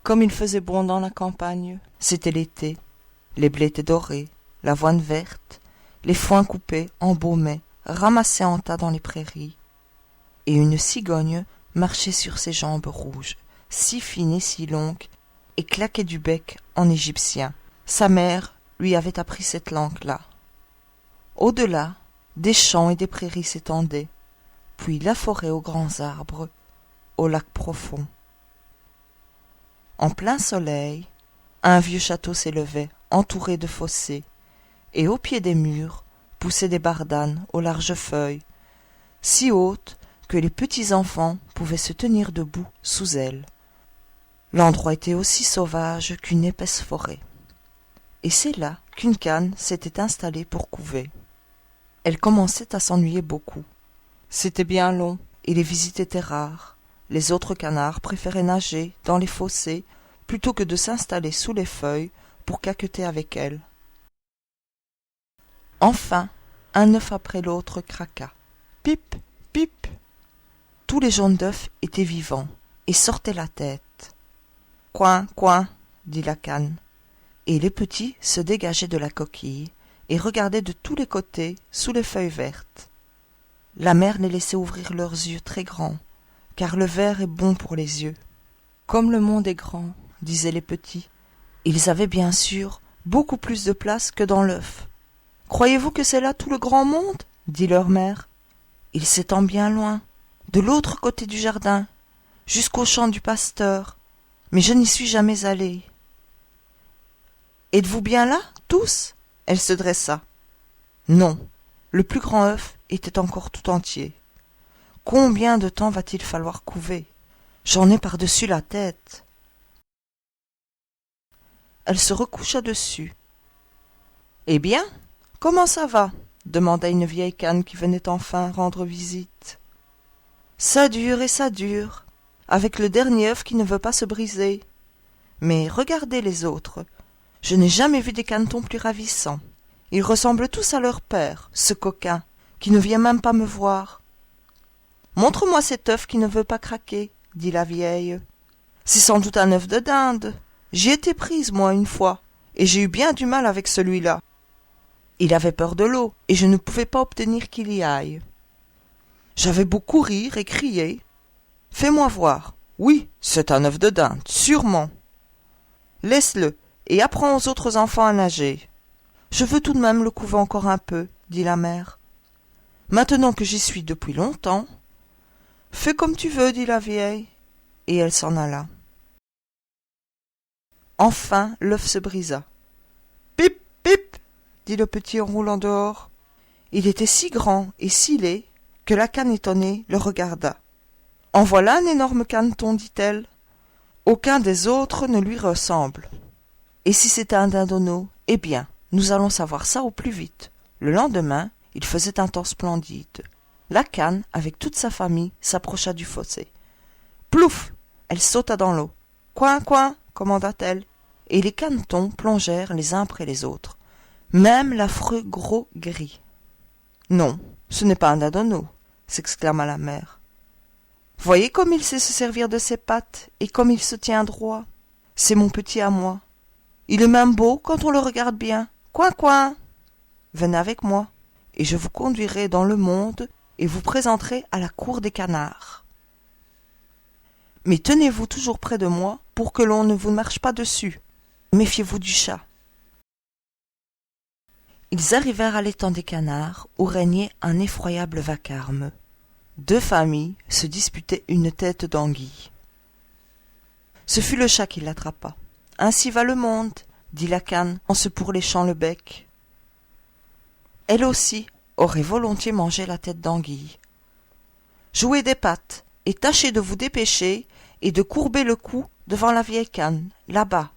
Comme il faisait bon dans la campagne, c'était l'été. Les blés étaient dorés, l'avoine verte, les foins coupés, embaumaient, ramassés en tas dans les prairies. Et une cigogne marchait sur ses jambes rouges, si fine et si longue, et claquait du bec en égyptien. Sa mère lui avait appris cette langue-là. Au-delà, des champs et des prairies s'étendaient, puis la forêt aux grands arbres, au lac profond. En plein soleil, un vieux château s'élevait, entouré de fossés, et au pied des murs poussaient des bardanes aux larges feuilles, si hautes que les petits enfants pouvaient se tenir debout sous elles. L'endroit était aussi sauvage qu'une épaisse forêt. Et c'est là qu'une canne s'était installée pour couver. Elle commençait à s'ennuyer beaucoup. C'était bien long, et les visites étaient rares. Les autres canards préféraient nager dans les fossés plutôt que de s'installer sous les feuilles pour caqueter avec elle. Enfin, un œuf après l'autre craqua. Pip, pip. Tous les jaunes d'œufs étaient vivants et sortaient la tête. Coin, coin, dit la canne. Et les petits se dégageaient de la coquille et regardaient de tous les côtés sous les feuilles vertes. La mère les laissait ouvrir leurs yeux très grands, car le vert est bon pour les yeux. Comme le monde est grand, disaient les petits, ils avaient bien sûr beaucoup plus de place que dans l'œuf. Croyez-vous que c'est là tout le grand monde? Dit leur mère. Il s'étend bien loin, de l'autre côté du jardin, jusqu'au champ du pasteur, mais je n'y suis jamais allée. Êtes-vous bien là, tous? Elle se dressa. Non, le plus grand œuf était encore tout entier. Combien de temps va-t-il falloir couver? J'en ai par-dessus la tête. Elle se recoucha dessus. Eh bien, comment ça va? Demanda une vieille canne qui venait enfin rendre visite. Ça dure et ça dure, avec le dernier œuf qui ne veut pas se briser. Mais regardez les autres. Je n'ai jamais vu des canetons plus ravissants. Ils ressemblent tous à leur père, ce coquin, qui ne vient même pas me voir. Montre-moi cet œuf qui ne veut pas craquer, dit la vieille. C'est sans doute un œuf de dinde. J'y étais prise, moi, une fois, et j'ai eu bien du mal avec celui-là. Il avait peur de l'eau, et je ne pouvais pas obtenir qu'il y aille. J'avais beau courir et crier. Fais-moi voir. Oui, c'est un œuf de dinde, sûrement. Laisse-le, et apprends aux autres enfants à nager. Je veux tout de même le couver encore un peu, dit la mère. Maintenant que j'y suis depuis longtemps. Fais comme tu veux, dit la vieille, et elle s'en alla. Enfin, l'œuf se brisa. Pip, pip, dit le petit en roulant dehors. Il était si grand et si laid que la canne étonnée le regarda. En voilà un énorme caneton, dit-elle. Aucun des autres ne lui ressemble. Et si c'était un dindonneau, eh bien, nous allons savoir ça au plus vite. Le lendemain, il faisait un temps splendide. La canne, avec toute sa famille, s'approcha du fossé. Plouf! Elle sauta dans l'eau. Coin, coin! Commanda-t-elle. Et les canetons plongèrent les uns après les autres. Même l'affreux gros gris. Non, ce n'est pas un dindonneau, s'exclama la mère. Voyez comme il sait se servir de ses pattes et comme il se tient droit. C'est mon petit à moi. Il est même beau quand on le regarde bien. Coin, coin! Venez avec moi, et je vous conduirai dans le monde et vous présenterai à la cour des canards. Mais tenez-vous toujours près de moi pour que l'on ne vous marche pas dessus. Méfiez-vous du chat. Ils arrivèrent à l'étang des canards, où régnait un effroyable vacarme. 2 familles se disputaient une tête d'anguille. Ce fut le chat qui l'attrapa. « Ainsi va le monde !» dit la canne en se pourléchant le bec. Elle aussi aurait volontiers mangé la tête d'anguille. « Jouez des pattes et tâchez de vous dépêcher et de courber le cou devant la vieille canne, là-bas.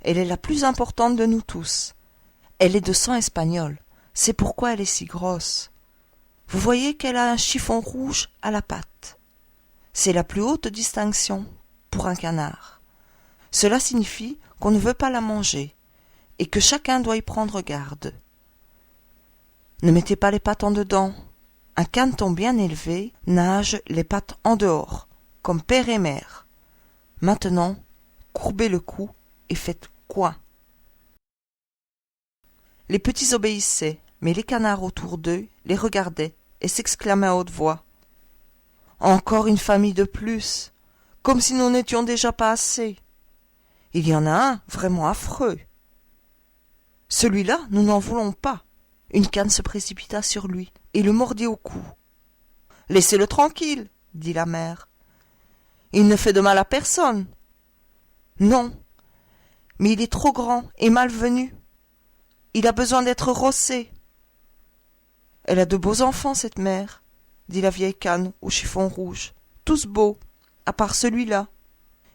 Elle est la plus importante de nous tous. Elle est de sang espagnol, c'est pourquoi elle est si grosse. Vous voyez qu'elle a un chiffon rouge à la patte. C'est la plus haute distinction pour un canard. Cela signifie qu'on ne veut pas la manger et que chacun doit y prendre garde. Ne mettez pas les pattes en dedans. Un caneton bien élevé nage les pattes en dehors, comme père et mère. Maintenant, courbez le cou et faites coin. Les petits obéissaient, mais les canards autour d'eux les regardaient et s'exclamaient à haute voix. Encore une famille de plus, comme si nous n'étions déjà pas assez. Il y en a un vraiment affreux. Celui-là, nous n'en voulons pas. Une canne se précipita sur lui et le mordit au cou. Laissez-le tranquille, dit la mère. Il ne fait de mal à personne. Non, mais il est trop grand et malvenu. Il a besoin d'être rossé. Elle a de beaux enfants, cette mère, dit la vieille canne au chiffon rouge. Tous beaux, à part celui-là.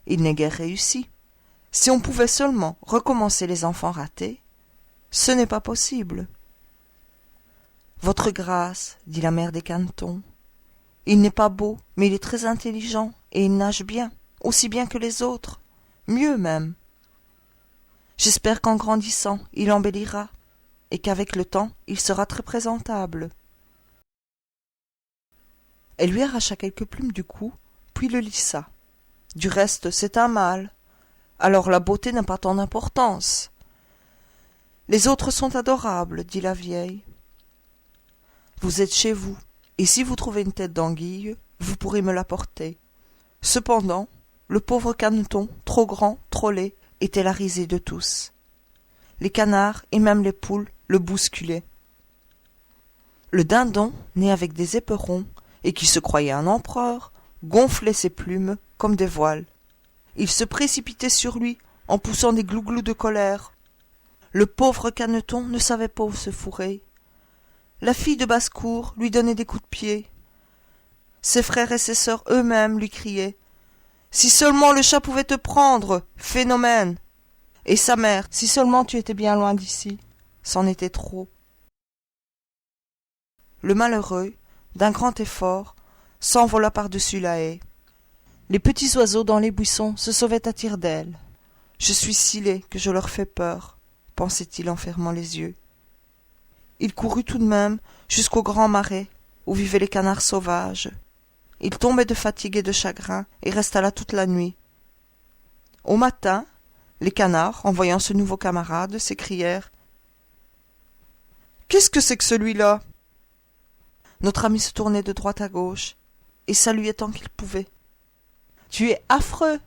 Il n'est guère réussi. Si on pouvait seulement recommencer les enfants ratés, ce n'est pas possible. Votre grâce, dit la mère des cannetons, il n'est pas beau, mais il est très intelligent et il nage bien, aussi bien que les autres, mieux même. J'espère qu'en grandissant, il embellira, et qu'avec le temps, il sera très présentable. Elle lui arracha quelques plumes du cou, puis le lissa. Du reste, c'est un mâle. Alors la beauté n'a pas tant d'importance. Les autres sont adorables, dit la vieille. Vous êtes chez vous, et si vous trouvez une tête d'anguille, vous pourrez me l'apporter. Cependant, le pauvre caneton, trop grand, trop laid, était la risée de tous. Les canards et même les poules le bousculaient. Le dindon, né avec des éperons, et qui se croyait un empereur, gonflait ses plumes comme des voiles. Il se précipitait sur lui en poussant des glouglous de colère. Le pauvre caneton ne savait pas où se fourrer. La fille de basse-cour lui donnait des coups de pied. Ses frères et ses sœurs eux-mêmes lui criaient « Si seulement le chat pouvait te prendre, phénomène !» Et sa mère « Si seulement tu étais bien loin d'ici !» C'en était trop. Le malheureux, d'un grand effort, s'envola par-dessus la haie. Les petits oiseaux dans les buissons se sauvaient à tire-d'aile. « Je suis si laid que je leur fais peur », pensait-il en fermant les yeux. Il courut tout de même jusqu'au grand marais où vivaient les canards sauvages. Il tombait de fatigue et de chagrin et resta là toute la nuit. Au matin, les canards, en voyant ce nouveau camarade, s'écrièrent « Qu'est-ce que c'est que celui-là » Notre ami se tournait de droite à gauche et saluait tant qu'il pouvait. « Tu es affreux »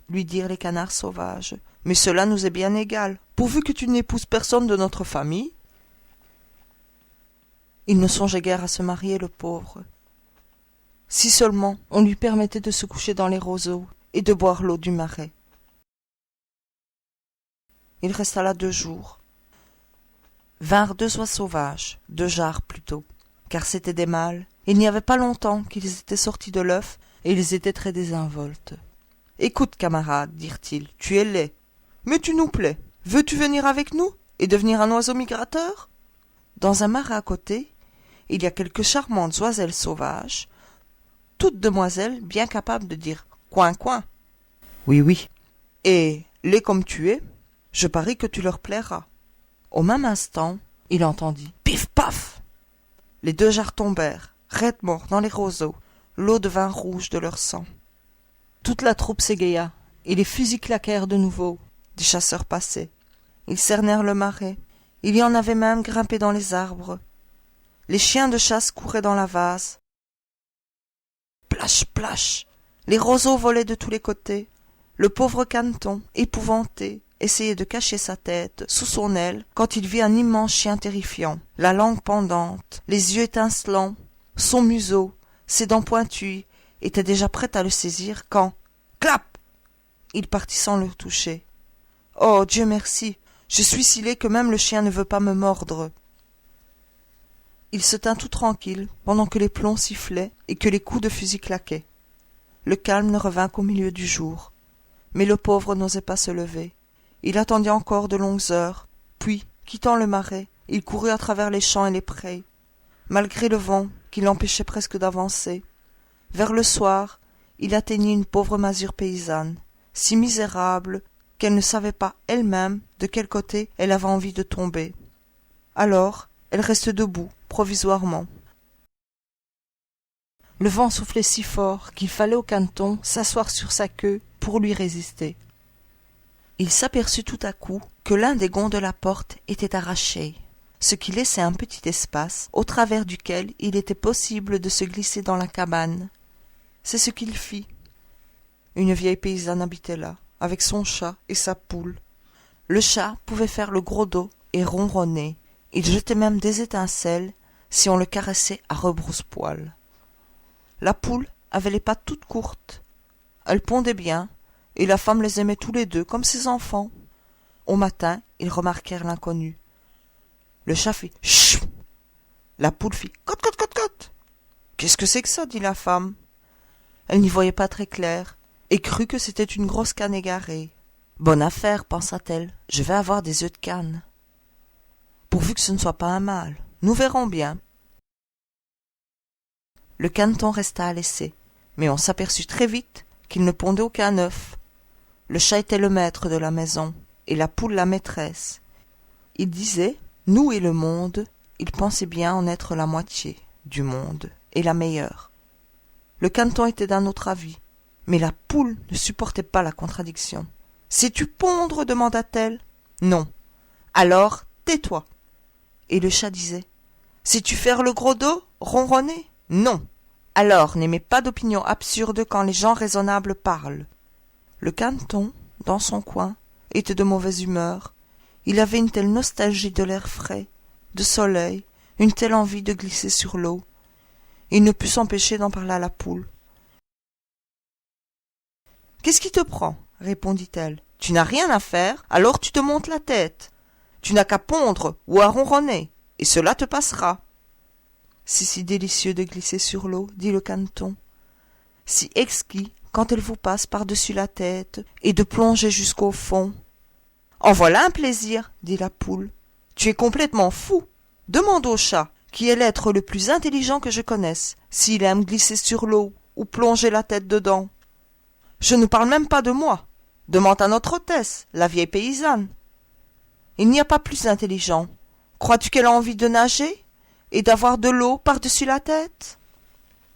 lui dirent les canards sauvages, « mais cela nous est bien égal, pourvu que tu n'épouses personne de notre famille. » Il ne songeait guère à se marier, le pauvre. Si seulement on lui permettait de se coucher dans les roseaux et de boire l'eau du marais. Il resta là 2 jours. Vinrent 2 oies sauvages, 2 jarres plutôt, car c'étaient des mâles. Il n'y avait pas longtemps qu'ils étaient sortis de l'œuf et ils étaient très désinvoltes. « Écoute, camarade, dirent-ils, tu es laid, mais tu nous plais. Veux-tu venir avec nous et devenir un oiseau migrateur ?» Dans un marais à côté, il y a quelques charmantes oiselles sauvages, toutes demoiselles bien capables de dire « coin, coin ». Oui, oui. Et, laid comme tu es, je parie que tu leur plairas. Au même instant, il entendit « pif, paf !» Les 2 jarres tombèrent, raides morts dans les roseaux, l'eau devint rouge de leur sang. Toute la troupe s'égaya, et les fusils claquèrent de nouveau. Des chasseurs passaient. Ils cernèrent le marais. Il y en avait même grimpé dans les arbres. Les chiens de chasse couraient dans la vase. Plash, plash. Les roseaux volaient de tous les côtés. Le pauvre caneton, épouvanté, essayait de cacher sa tête sous son aile quand il vit un immense chien terrifiant, la langue pendante, les yeux étincelants, son museau, ses dents pointues, était déjà prêt à le saisir quand, clap, il partit sans le toucher. Oh, Dieu merci, je suis si laid que même le chien ne veut pas me mordre. Il se tint tout tranquille pendant que les plombs sifflaient et que les coups de fusil claquaient. Le calme ne revint qu'au milieu du jour. Mais le pauvre n'osait pas se lever. Il attendit encore de longues heures, puis, quittant le marais, il courut à travers les champs et les prés, malgré le vent qui l'empêchait presque d'avancer. Vers le soir, il atteignit une pauvre masure paysanne, si misérable qu'elle ne savait pas elle-même de quel côté elle avait envie de tomber. Alors, elle restait debout, provisoirement. Le vent soufflait si fort qu'il fallait au caneton s'asseoir sur sa queue pour lui résister. Il s'aperçut tout à coup que l'un des gonds de la porte était arraché, ce qui laissait un petit espace au travers duquel il était possible de se glisser dans la cabane. C'est ce qu'il fit. Une vieille paysanne habitait là, avec son chat et sa poule. Le chat pouvait faire le gros dos et ronronner. Il jetait même des étincelles si on le caressait à rebrousse-poil. La poule avait les pattes toutes courtes. Elle pondait bien, et la femme les aimait tous les deux comme ses enfants. Au matin, ils remarquèrent l'inconnu. Le chat fit « Chut !» La poule fit « Cote, cote, cote, cote !» « Qu'est-ce que c'est que ça ?» dit la femme. Elle n'y voyait pas très clair, et crut que c'était une grosse canne égarée. « Bonne affaire, pensa-t-elle, je vais avoir des œufs de canne. Pourvu que ce ne soit pas un mâle, nous verrons bien. » Le caneton resta à l'essai, mais on s'aperçut très vite qu'il ne pondait aucun œuf. Le chat était le maître de la maison, et la poule la maîtresse. Il disait « Nous et le monde », il pensait bien en être la moitié du monde, et la meilleure. Le caneton était d'un autre avis, mais la poule ne supportait pas la contradiction. « Sais-tu pondre ?» demanda-t-elle. « Non. »« Alors, tais-toi. » Et le chat disait « Sais-tu faire le gros dos, ronronner ?»« Non. »« Alors, n'aimez pas d'opinions absurdes quand les gens raisonnables parlent. » Le caneton, dans son coin, était de mauvaise humeur. Il avait une telle nostalgie de l'air frais, de soleil, une telle envie de glisser sur l'eau. Il ne put s'empêcher d'en parler à la poule. « Qu'est-ce qui te prend ?» répondit-elle. « Tu n'as rien à faire, alors tu te montes la tête. Tu n'as qu'à pondre ou à ronronner, et cela te passera. » « C'est si délicieux de glisser sur l'eau, dit le caneton. Si exquis quand elle vous passe par-dessus la tête, et de plonger jusqu'au fond. »« En voilà un plaisir, dit la poule. Tu es complètement fou. Demande au chat, qui est l'être le plus intelligent que je connaisse, s'il aime glisser sur l'eau ou plonger la tête dedans. Je ne parle même pas de moi. Demande à notre hôtesse, la vieille paysanne. Il n'y a pas plus intelligent. Crois-tu qu'elle a envie de nager et d'avoir de l'eau par-dessus la tête ? »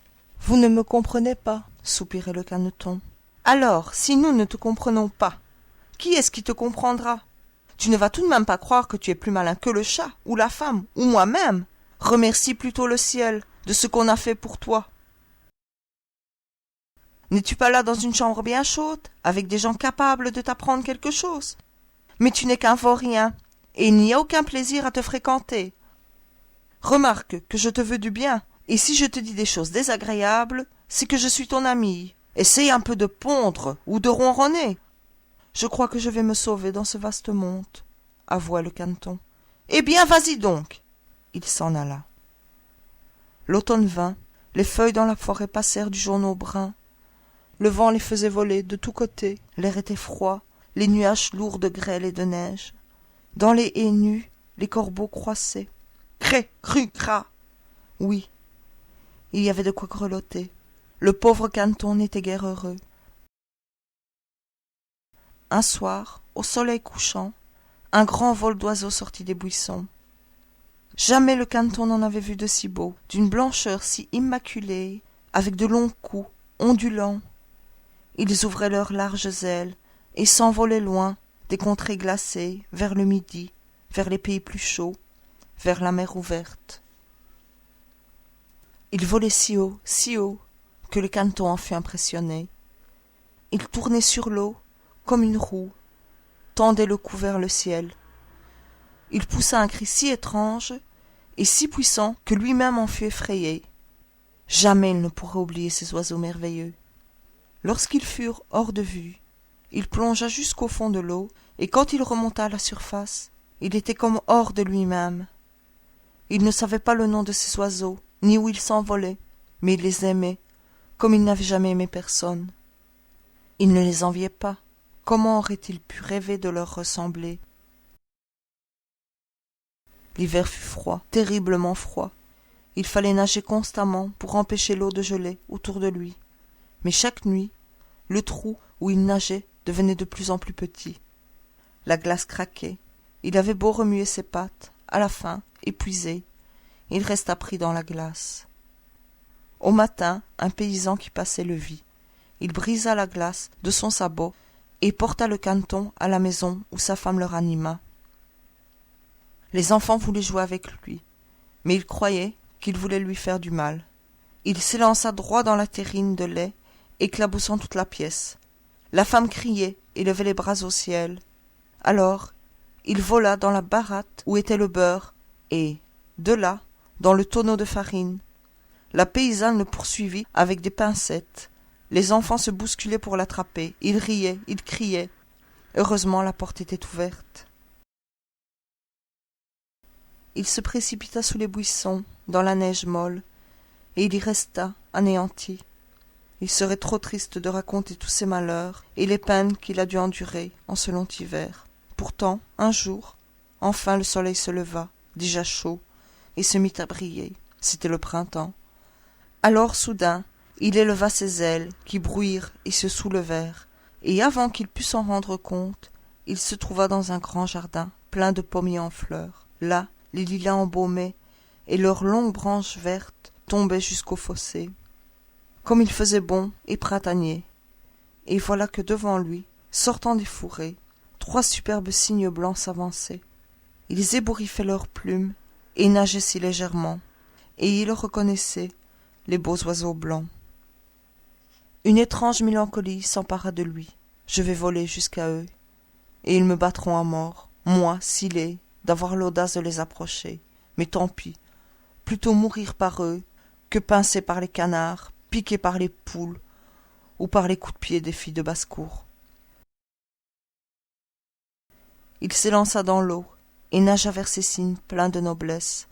« Vous ne me comprenez pas, soupirait le caneton. Alors, si nous ne te comprenons pas, qui est-ce qui te comprendra ? Tu ne vas tout de même pas croire que tu es plus malin que le chat, ou la femme, ou moi-même. Remercie plutôt le ciel de ce qu'on a fait pour toi. N'es-tu pas là dans une chambre bien chaude, avec des gens capables de t'apprendre quelque chose ? Mais tu n'es qu'un vaurien, et il n'y a aucun plaisir à te fréquenter. Remarque que je te veux du bien, et si je te dis des choses désagréables, c'est que je suis ton ami. Essaye un peu de pondre ou de ronronner. Je crois que je vais me sauver dans ce vaste monde, avoua le caneton. Eh bien, vas-y donc. Il s'en alla. L'automne vint, les feuilles dans la forêt passèrent du jaune au brun. Le vent les faisait voler de tous côtés, l'air était froid, les nuages lourds de grêle et de neige. Dans les haies nues, les corbeaux croissaient. Cré, cru, cra. Oui, il y avait de quoi grelotter. Le pauvre caneton n'était guère heureux. Un soir, au soleil couchant, un grand vol d'oiseaux sortit des buissons. Jamais le caneton n'en avait vu de si beau, d'une blancheur si immaculée, avec de longs coups, ondulants. Ils ouvraient leurs larges ailes et s'envolaient loin, des contrées glacées, vers le midi, vers les pays plus chauds, vers la mer ouverte. Ils volaient si haut, que le caneton en fut impressionné. Il tournait sur l'eau comme une roue, tendait le cou vers le ciel. Il poussa un cri si étrange et si puissant que lui-même en fut effrayé. Jamais il ne pourrait oublier ces oiseaux merveilleux. Lorsqu'ils furent hors de vue, il plongea jusqu'au fond de l'eau, et quand il remonta à la surface, il était comme hors de lui-même. Il ne savait pas le nom de ces oiseaux, ni où ils s'envolaient, mais il les aimait, comme il n'avait jamais aimé personne. Il ne les enviait pas. Comment aurait-il pu rêver de leur ressembler ? L'hiver fut froid, terriblement froid. Il fallait nager constamment pour empêcher l'eau de geler autour de lui. Mais chaque nuit, le trou où il nageait devenait de plus en plus petit. La glace craquait. Il avait beau remuer ses pattes, à la fin, épuisé, il resta pris dans la glace. Au matin, un paysan qui passait le vit. Il brisa la glace de son sabot et porta le caneton à la maison où sa femme le ranima. Les enfants voulaient jouer avec lui, mais ils croyaient qu'il voulait lui faire du mal. Il s'élança droit dans la terrine de lait, éclaboussant toute la pièce. La femme criait et levait les bras au ciel. Alors, il vola dans la baratte où était le beurre, et, de là, dans le tonneau de farine. La paysanne le poursuivit avec des pincettes. Les enfants se bousculaient pour l'attraper. Ils riaient, ils criaient. Heureusement, la porte était ouverte. Il se précipita sous les buissons, dans la neige molle, et il y resta, anéanti. Il serait trop triste de raconter tous ses malheurs et les peines qu'il a dû endurer en ce long hiver. Pourtant, un jour, enfin le soleil se leva, déjà chaud, et se mit à briller. C'était le printemps. Alors, soudain, il éleva ses ailes, qui brouillirent et se soulevèrent, et avant qu'il pût s'en rendre compte, il se trouva dans un grand jardin, plein de pommiers en fleurs. Là, les lilas embaumaient, et leurs longues branches vertes tombaient jusqu'au fossé. Comme il faisait bon et printanier. Et voilà que devant lui, sortant des fourrés, 3 superbes cygnes blancs s'avançaient. Ils ébouriffaient leurs plumes et nageaient si légèrement, et il reconnaissait les beaux oiseaux blancs. Une étrange mélancolie s'empara de lui. Je vais voler jusqu'à eux, et ils me battront à mort, moi, si laid, d'avoir l'audace de les approcher. Mais tant pis, plutôt mourir par eux que pincé par les canards, piqué par les poules ou par les coups de pied des filles de basse-cour. Il s'élança dans l'eau et nagea vers ces cygnes pleins de noblesse.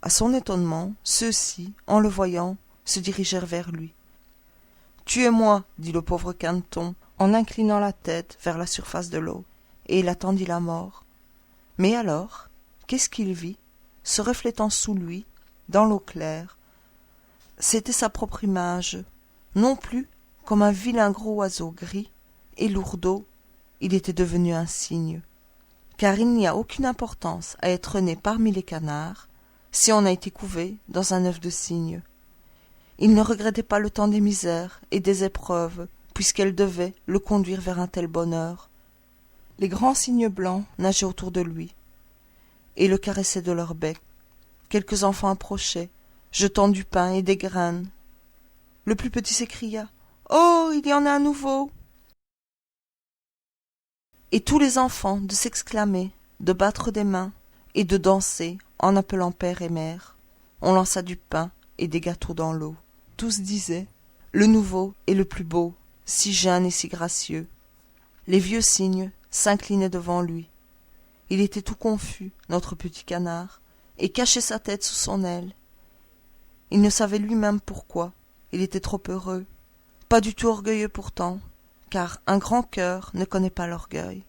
À son étonnement, ceux-ci, en le voyant, se dirigèrent vers lui. « Tuez-moi, dit le pauvre caneton, en inclinant la tête vers la surface de l'eau, et il attendit la mort. Mais alors, qu'est-ce qu'il vit, se reflétant sous lui, dans l'eau claire? C'était sa propre image, non plus comme un vilain gros oiseau gris et lourdeau, il était devenu un cygne. Car il n'y a aucune importance à être né parmi les canards, si on a été couvé dans un œuf de cygne. Il ne regrettait pas le temps des misères et des épreuves, puisqu'elles devaient le conduire vers un tel bonheur. Les grands cygnes blancs nageaient autour de lui, et le caressaient de leur bec. Quelques enfants approchaient, jetant du pain et des graines. Le plus petit s'écria « Oh, il y en a un nouveau !» Et tous les enfants de s'exclamer, de battre des mains et de danser en appelant père et mère. On lança du pain et des gâteaux dans l'eau. Tous disaient « Le nouveau est le plus beau, si jeune et si gracieux. » Les vieux cygnes s'inclinaient devant lui. Il était tout confus, notre petit canard, et cachait sa tête sous son aile. Il ne savait lui-même pourquoi, il était trop heureux, pas du tout orgueilleux pourtant, car un grand cœur ne connaît pas l'orgueil.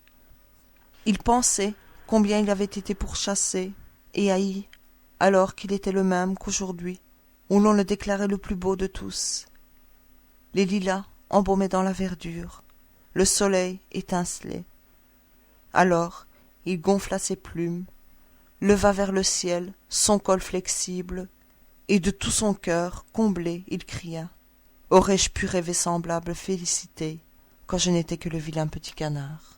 Il pensait combien il avait été pourchassé et haï, alors qu'il était le même qu'aujourd'hui, où l'on le déclarait le plus beau de tous. Les lilas embaumaient dans la verdure, le soleil étincelait. Alors il gonfla ses plumes, leva vers le ciel son col flexible, et de tout son cœur comblé il cria « Aurais-je pu rêver semblable félicité quand je n'étais que le vilain petit canard ?»